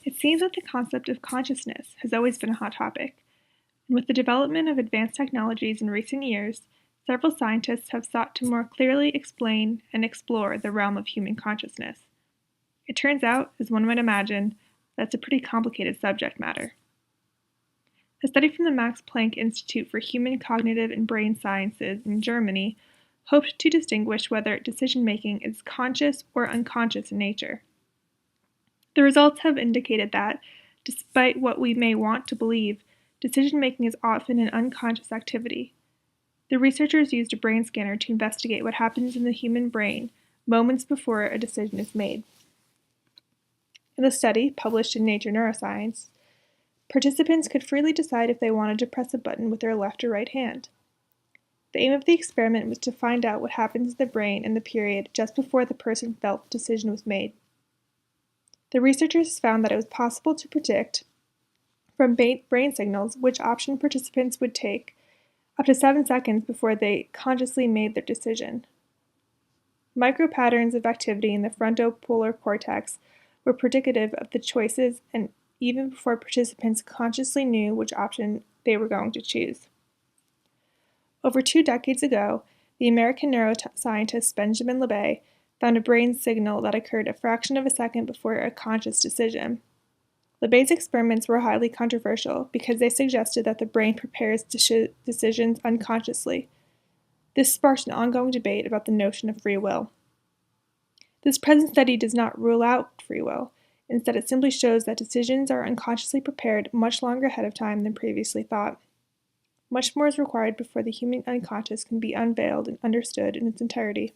It seems that the concept of consciousness has always been a hot topic, and with the development of advanced technologies in recent years, several scientists have sought to more clearly explain and explore the realm of human consciousness. It turns out, as one might imagine, that's a pretty complicated subject matter. A study from the Max Planck Institute for Human Cognitive and Brain Sciences in Germany hoped to distinguish whether decision-making is conscious or unconscious in nature. The results have indicated that, despite what we may want to believe, decision-making is often an unconscious activity. The researchers used a brain scanner to investigate what happens in the human brain moments before a decision is made. In the study, published in Nature Neuroscience, participants could freely decide if they wanted to press a button with their left or right hand. The aim of the experiment was to find out what happens in the brain in the period just before the person felt the decision was made. The researchers found that it was possible to predict from brain signals which option participants would take up to 7 seconds before they consciously made their decision. Micro-patterns of activity in the frontopolar cortex were predicative of the choices and even before participants consciously knew which option they were going to choose. Over 2 decades ago, the American neuroscientist Benjamin Libet found a brain signal that occurred a fraction of a second before a conscious decision. Libet's experiments were highly controversial because they suggested that the brain prepares decisions unconsciously. This sparked an ongoing debate about the notion of free will. This present study does not rule out free will. Instead, it simply shows that decisions are unconsciously prepared much longer ahead of time than previously thought. Much more is required before the human unconscious can be unveiled and understood in its entirety.